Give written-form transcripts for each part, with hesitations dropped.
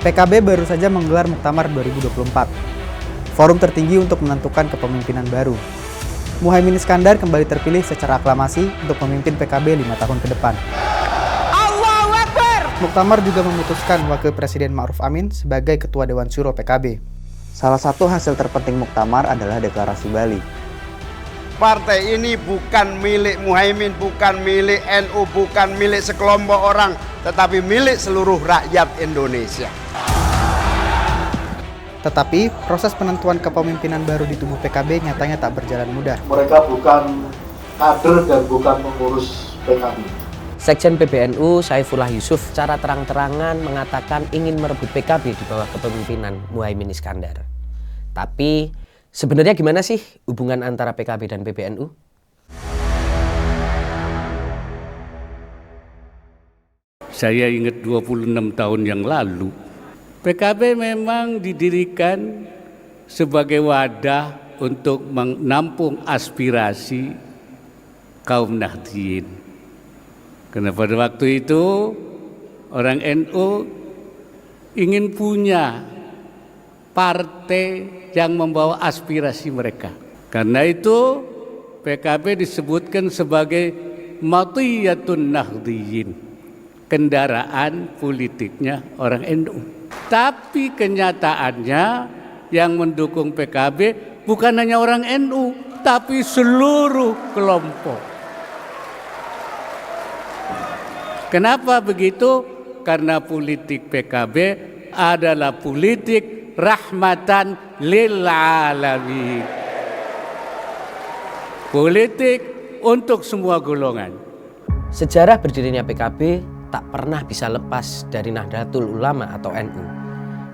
PKB baru saja menggelar Muktamar 2024, forum tertinggi untuk menentukan kepemimpinan baru. Muhaimin Iskandar kembali terpilih secara aklamasi untuk memimpin PKB 5 tahun ke depan. Allahu Akbar! Muktamar juga memutuskan Wakil Presiden Ma'ruf Amin sebagai Ketua Dewan Syuro PKB. Salah satu hasil terpenting Muktamar adalah Deklarasi Bali. Partai ini bukan milik Muhaimin, bukan milik NU, bukan milik sekelompok orang, tetapi milik seluruh rakyat Indonesia. Tetapi proses penentuan kepemimpinan baru di tubuh PKB nyatanya tak berjalan mudah. Mereka bukan kader dan bukan pengurus PKB. Sekjen PBNU Saifullah Yusuf secara terang-terangan mengatakan ingin merebut PKB di bawah kepemimpinan Muhaimin Iskandar. Tapi sebenarnya gimana sih hubungan antara PKB dan PBNU? Saya ingat 26 tahun yang lalu, PKB memang didirikan sebagai wadah untuk menampung aspirasi kaum Nahdliyin. Karena pada waktu itu orang NU ingin punya partai yang membawa aspirasi mereka. Karena itu PKB disebutkan sebagai Matiyatun Nahdliyin, kendaraan politiknya orang NU. Tapi kenyataannya yang mendukung PKB bukan hanya orang NU, tapi seluruh kelompok. Kenapa begitu? Karena politik PKB adalah politik rahmatan lil alamin. Politik untuk semua golongan. Sejarah berdirinya PKB tak pernah bisa lepas dari Nahdlatul Ulama atau NU.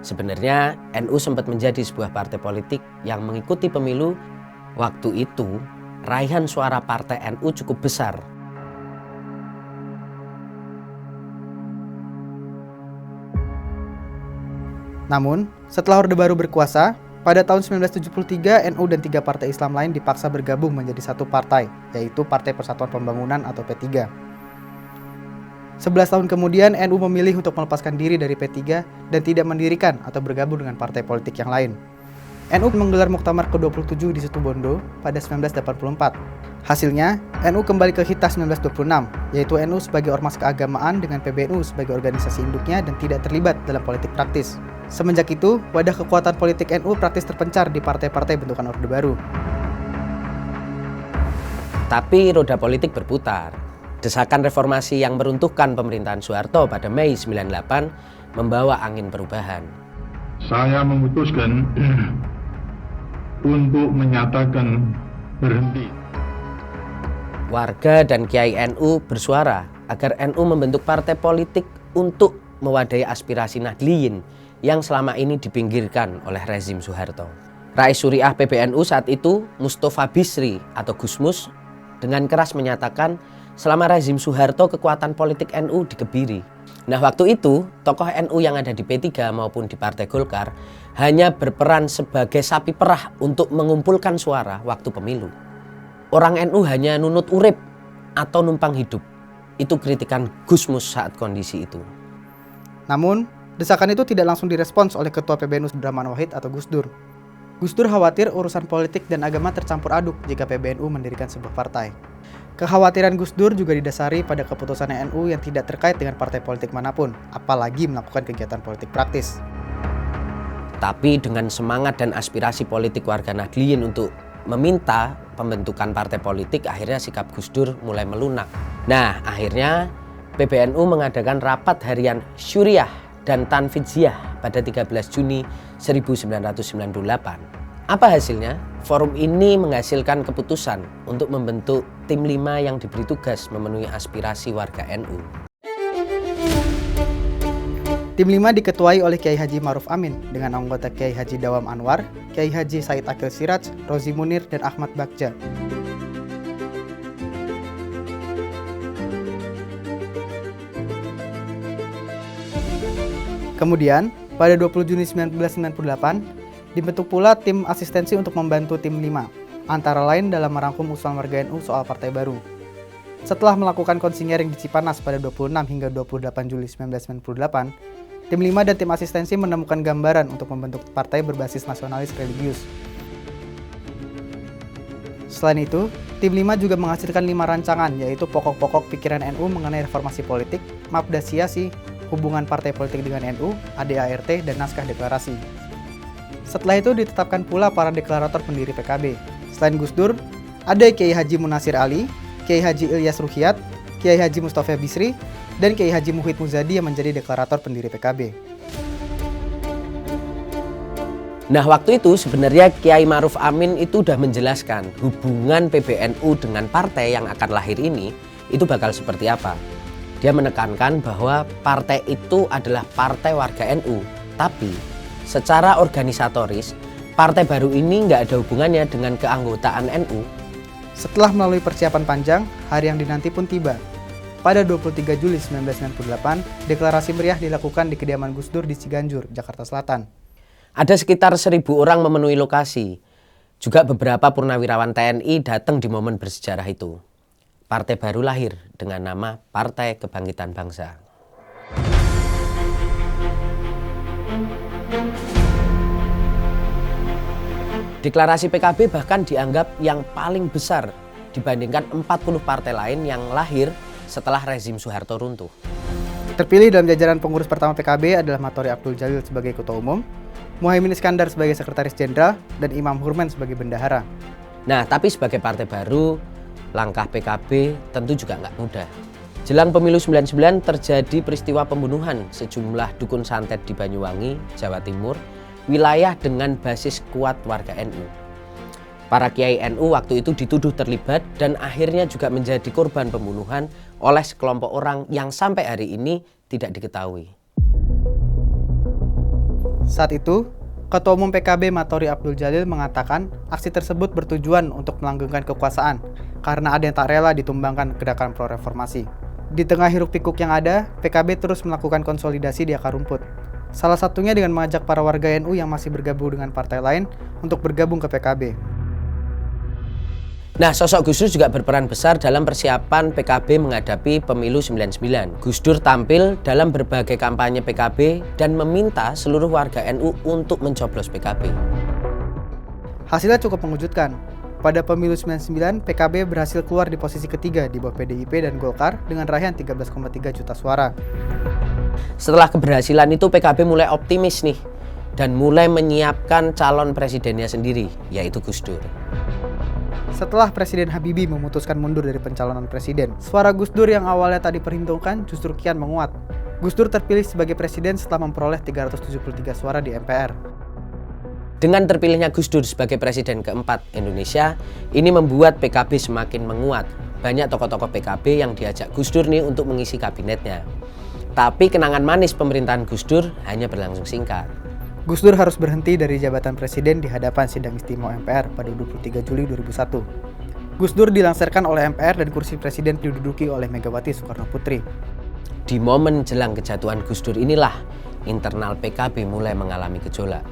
Sebenarnya NU sempat menjadi sebuah partai politik yang mengikuti pemilu. Waktu itu raihan suara partai NU cukup besar. Namun, setelah Orde Baru berkuasa, pada tahun 1973 NU dan 3 partai Islam lain dipaksa bergabung menjadi satu partai, yaitu Partai Persatuan Pembangunan atau P3. 11 tahun kemudian NU memilih untuk melepaskan diri dari P3 dan tidak mendirikan atau bergabung dengan partai politik yang lain. NU menggelar Muktamar ke-27 di Situbondo pada 1984. Hasilnya, NU kembali ke Hita 1926, yaitu NU sebagai ormas keagamaan dengan PBNU sebagai organisasi induknya dan tidak terlibat dalam politik praktis. Semenjak itu, wadah kekuatan politik NU praktis terpencar di partai-partai bentukan Orde Baru. Tapi roda politik berputar. Desakan reformasi yang meruntuhkan pemerintahan Soeharto pada Mei 98 membawa angin perubahan. Saya memutuskan untuk menyatakan berhenti. Warga dan Kiai NU bersuara agar NU membentuk partai politik untuk mewadahi aspirasi Nahdliyin yang selama ini dipinggirkan oleh rezim Soeharto. Rais Syuriah PBNU saat itu, Mustofa Bisri atau Gusmus, dengan keras menyatakan selama rezim Soeharto kekuatan politik NU dikebiri. Nah, waktu itu tokoh NU yang ada di P3 maupun di Partai Golkar hanya berperan sebagai sapi perah untuk mengumpulkan suara waktu pemilu. Orang NU hanya nunut urip atau numpang hidup. Itu kritikan Gusmus saat kondisi itu. Namun, desakan itu tidak langsung direspons oleh Ketua PBNU Sudraman Wahid atau Gus Dur. Gus Dur khawatir urusan politik dan agama tercampur aduk jika PBNU mendirikan sebuah partai. Kekhawatiran Gus Dur juga didasari pada keputusan NU yang tidak terkait dengan partai politik manapun, apalagi melakukan kegiatan politik praktis. Tapi dengan semangat dan aspirasi politik warga Nahdliyin untuk meminta pembentukan partai politik, akhirnya sikap Gus Dur mulai melunak. Nah, akhirnya PBNU mengadakan rapat harian Syuriah dan Tanfidziyah pada 13 Juni 1998. Apa hasilnya? Forum ini menghasilkan keputusan untuk membentuk tim 5 yang diberi tugas memenuhi aspirasi warga NU. Tim 5 diketuai oleh Kiai Haji Ma'ruf Amin dengan anggota Kiai Haji Dawam Anwar, Kiai Haji Said Akil Siraj, Rozi Munir, dan Ahmad Bagja. Kemudian, pada 20 Juni 1998, dibentuk pula tim asistensi untuk membantu tim 5, antara lain dalam merangkum usulan warga NU soal partai baru. Setelah melakukan konsinyering di Cipanas pada 26 hingga 28 Juli 1998, Tim 5 dan tim asistensi menemukan gambaran untuk membentuk partai berbasis nasionalis religius. Selain itu, tim 5 juga menghasilkan 5 rancangan, yaitu pokok-pokok pikiran NU mengenai reformasi politik, mabda siasi, hubungan partai politik dengan NU, ADART, dan naskah deklarasi. Setelah itu ditetapkan pula para deklarator pendiri PKB. Selain Gus Dur, ada Kiai Haji Munasir Ali, Kiai Haji Ilyas Ruhyat, Kiai Haji Mustafa Bisri, dan Kiai Haji Muhyidd Muzadi yang menjadi deklarator pendiri PKB. Nah, waktu itu sebenarnya Kiai Ma'ruf Amin itu sudah menjelaskan hubungan PBNU dengan partai yang akan lahir ini itu bakal seperti apa. Dia menekankan bahwa partai itu adalah partai warga NU, tapi secara organisatoris partai baru ini nggak ada hubungannya dengan keanggotaan NU. Setelah melalui persiapan panjang, hari yang dinanti pun tiba. Pada 23 Juli 1998, deklarasi meriah dilakukan di kediaman Gus Dur di Ciganjur, Jakarta Selatan. Ada sekitar 1.000 orang memenuhi lokasi. Juga beberapa purnawirawan TNI datang di momen bersejarah itu. Partai baru lahir dengan nama Partai Kebangkitan Bangsa. Deklarasi PKB bahkan dianggap yang paling besar dibandingkan 40 partai lain yang lahir setelah rezim Soeharto runtuh. Terpilih dalam jajaran pengurus pertama PKB adalah Matori Abdul Jalil sebagai Ketua Umum, Muhaimin Iskandar sebagai Sekretaris Jenderal, dan Imam Hurman sebagai Bendahara. Nah, tapi sebagai partai baru, langkah PKB tentu juga nggak mudah. Jelang pemilu 99 terjadi peristiwa pembunuhan sejumlah dukun santet di Banyuwangi, Jawa Timur, wilayah dengan basis kuat warga NU. Para kiai NU waktu itu dituduh terlibat dan akhirnya juga menjadi korban pembunuhan oleh sekelompok orang yang sampai hari ini tidak diketahui. Saat itu, Ketua Umum PKB Matori Abdul Jalil mengatakan aksi tersebut bertujuan untuk melanggengkan kekuasaan karena ada yang tak rela ditumbangkan gerakan pro-reformasi. Di tengah hiruk-pikuk yang ada, PKB terus melakukan konsolidasi di akar rumput. Salah satunya dengan mengajak para warga NU yang masih bergabung dengan partai lain untuk bergabung ke PKB. Nah, sosok Gus Dur juga berperan besar dalam persiapan PKB menghadapi pemilu 99. Gus Dur tampil dalam berbagai kampanye PKB dan meminta seluruh warga NU untuk mencoblos PKB. Hasilnya cukup mengejutkan. Pada pemilu 99, PKB berhasil keluar di posisi ketiga di bawah PDIP dan Golkar dengan raihan 13,3 juta suara. Setelah keberhasilan itu PKB mulai optimis nih dan mulai menyiapkan calon presidennya sendiri, yaitu Gus Dur. Setelah Presiden Habibie memutuskan mundur dari pencalonan presiden, suara Gus Dur yang awalnya tak diperhitungkan justru kian menguat. Gus Dur terpilih sebagai presiden setelah memperoleh 373 suara di MPR. Dengan terpilihnya Gus Dur sebagai presiden keempat Indonesia, ini membuat PKB semakin menguat. Banyak tokoh-tokoh PKB yang diajak Gus Dur nih untuk mengisi kabinetnya. Tapi kenangan manis pemerintahan Gus Dur hanya berlangsung singkat. Gus Dur harus berhenti dari jabatan presiden di hadapan sidang istimewa MPR pada 23 Juli 2001. Gus Dur dilangsirkan oleh MPR dan kursi presiden diduduki oleh Megawati Soekarno Putri. Di momen jelang kejatuhan Gus Dur inilah internal PKB mulai mengalami gejolak.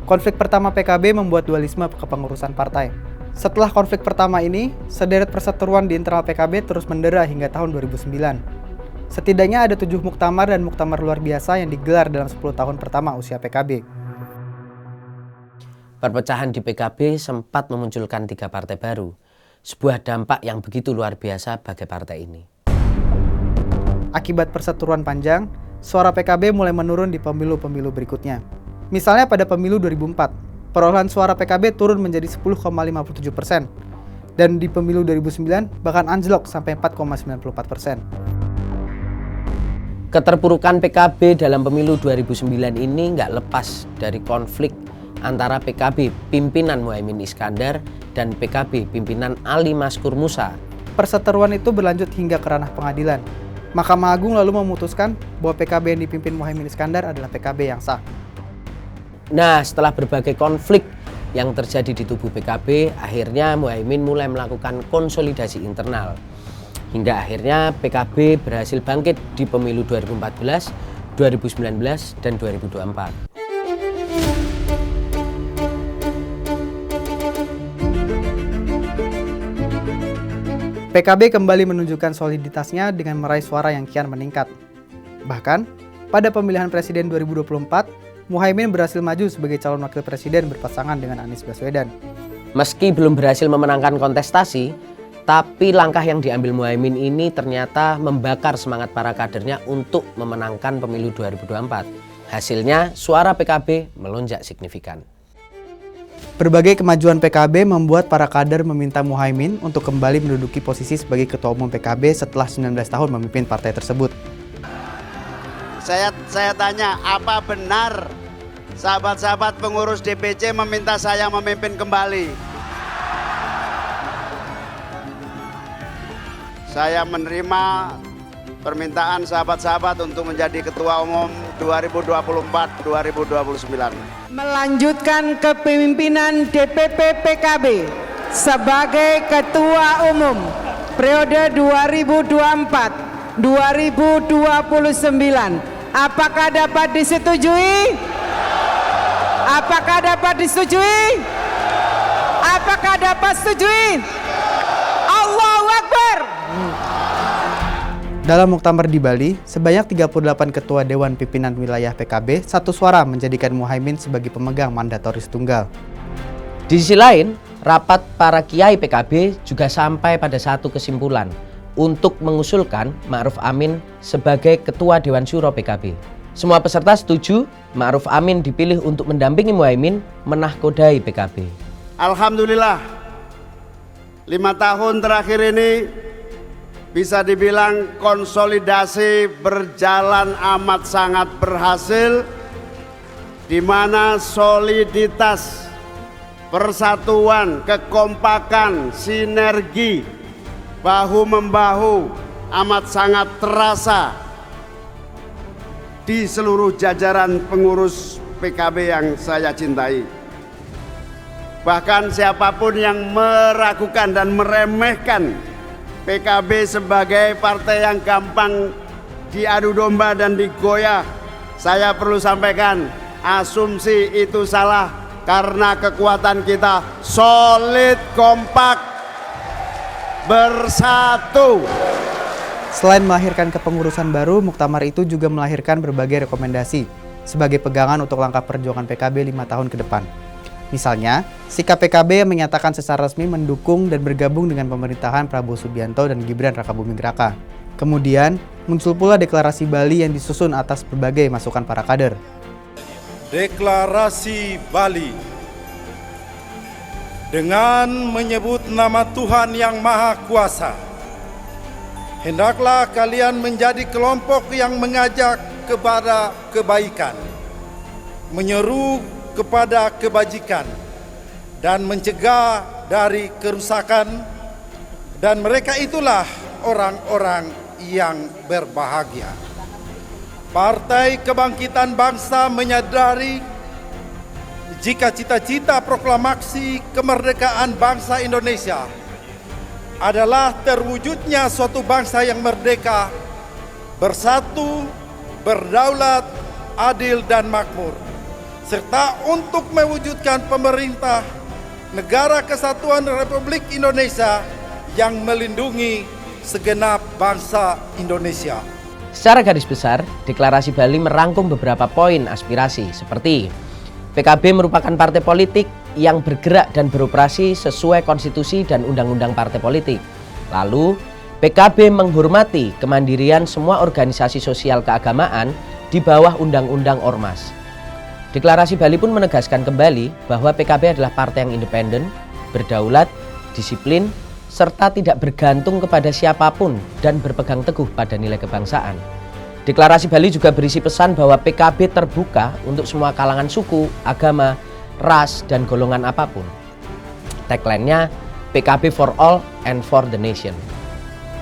Konflik pertama PKB membuat dualisme kepengurusan partai. Setelah konflik pertama ini, sederet perseteruan di internal PKB terus mendera hingga tahun 2009. Setidaknya ada 7 muktamar dan muktamar luar biasa yang digelar dalam 10 tahun pertama usia PKB. Perpecahan di PKB sempat memunculkan 3 partai baru, sebuah dampak yang begitu luar biasa bagi partai ini. Akibat perseteruan panjang, suara PKB mulai menurun di pemilu-pemilu berikutnya. Misalnya pada pemilu 2004, perolehan suara PKB turun menjadi 10,57%, dan di pemilu 2009 bahkan anjlok sampai 4,94%. Keterpurukan PKB dalam pemilu 2009 ini nggak lepas dari konflik antara PKB pimpinan Muhaimin Iskandar dan PKB pimpinan Ali Maskur Musa. Perseteruan itu berlanjut hingga ke ranah pengadilan. Mahkamah Agung lalu memutuskan bahwa PKB yang dipimpin Muhaimin Iskandar adalah PKB yang sah. Nah, setelah berbagai konflik yang terjadi di tubuh PKB, akhirnya Muhaimin mulai melakukan konsolidasi internal. Hingga akhirnya PKB berhasil bangkit di pemilu 2014, 2019, dan 2024. PKB kembali menunjukkan soliditasnya dengan meraih suara yang kian meningkat. Bahkan, Pada pemilihan presiden 2024, Muhaimin berhasil maju sebagai calon wakil presiden berpasangan dengan Anies Baswedan. Meski belum berhasil memenangkan kontestasi, tapi langkah yang diambil Muhaimin ini ternyata membakar semangat para kadernya untuk memenangkan pemilu 2024. Hasilnya, suara PKB melonjak signifikan. Berbagai kemajuan PKB membuat para kader meminta Muhaimin untuk kembali menduduki posisi sebagai Ketua Umum PKB setelah 19 tahun memimpin partai tersebut. Saya tanya, apa benar sahabat-sahabat pengurus DPC meminta saya memimpin kembali? Saya menerima permintaan sahabat-sahabat untuk menjadi Ketua Umum 2024-2029. Melanjutkan kepemimpinan DPP PKB sebagai Ketua Umum periode 2024-2029. Apakah dapat disetujui? Apakah dapat disetujui? Apakah dapat disetujui? Allahu Akbar. Dalam muktamar di Bali, sebanyak 38 ketua Dewan Pimpinan Wilayah PKB satu suara menjadikan Muhaimin sebagai pemegang mandatoris tunggal. Di sisi lain, rapat para kiai PKB juga sampai pada satu kesimpulan untuk mengusulkan Ma'ruf Amin sebagai Ketua Dewan Syuro PKB. Semua peserta setuju Ma'ruf Amin dipilih untuk mendampingi Muhaimin menahkodai PKB. Alhamdulillah, 5 tahun terakhir ini bisa dibilang konsolidasi berjalan amat sangat berhasil, di mana soliditas, persatuan, kekompakan, sinergi, bahu-membahu amat sangat terasa di seluruh jajaran pengurus PKB yang saya cintai. Bahkan siapapun yang meragukan dan meremehkan PKB sebagai partai yang gampang diadu domba dan digoyah, saya perlu sampaikan, asumsi itu salah, karena kekuatan kita solid, kompak, bersatu. Selain melahirkan kepengurusan baru, muktamar itu juga melahirkan berbagai rekomendasi sebagai pegangan untuk langkah perjuangan PKB 5 tahun ke depan. Misalnya, sikap PKB yang menyatakan secara resmi mendukung dan bergabung dengan pemerintahan Prabowo Subianto dan Gibran Rakabuming Raka. Kemudian, muncul pula deklarasi Bali yang disusun atas berbagai masukan para kader. Deklarasi Bali dengan menyebut nama Tuhan yang Maha Kuasa. Hendaklah kalian menjadi kelompok yang mengajak kepada kebaikan, menyeru kepada kebajikan, dan mencegah dari kerusakan, dan mereka itulah orang-orang yang berbahagia. Partai Kebangkitan Bangsa menyadari jika cita-cita proklamasi kemerdekaan bangsa Indonesia adalah terwujudnya suatu bangsa yang merdeka, bersatu, berdaulat, adil dan makmur, serta untuk mewujudkan pemerintah negara kesatuan Republik Indonesia yang melindungi segenap bangsa Indonesia. Secara garis besar, deklarasi Bali merangkum beberapa poin aspirasi seperti PKB merupakan partai politik yang bergerak dan beroperasi sesuai konstitusi dan undang-undang partai politik. Lalu, PKB menghormati kemandirian semua organisasi sosial keagamaan di bawah undang-undang Ormas. Deklarasi Bali pun menegaskan kembali bahwa PKB adalah partai yang independen, berdaulat, disiplin, serta tidak bergantung kepada siapapun dan berpegang teguh pada nilai kebangsaan. Deklarasi Bali juga berisi pesan bahwa PKB terbuka untuk semua kalangan suku, agama, ras, dan golongan apapun. Tagline-nya, PKB for all and for the nation.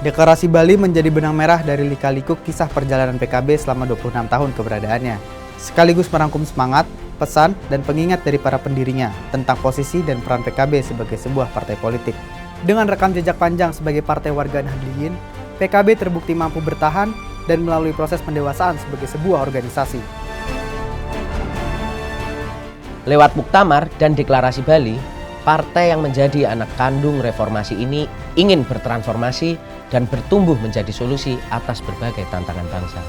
Deklarasi Bali menjadi benang merah dari lika-liku kisah perjalanan PKB selama 26 tahun keberadaannya, sekaligus merangkum semangat, pesan, dan pengingat dari para pendirinya tentang posisi dan peran PKB sebagai sebuah partai politik. Dengan rekam jejak panjang sebagai partai warga Nahdliyin, PKB terbukti mampu bertahan dan melalui proses pendewasaan sebagai sebuah organisasi. Lewat muktamar dan deklarasi Bali, partai yang menjadi anak kandung reformasi ini ingin bertransformasi dan bertumbuh menjadi solusi atas berbagai tantangan bangsa.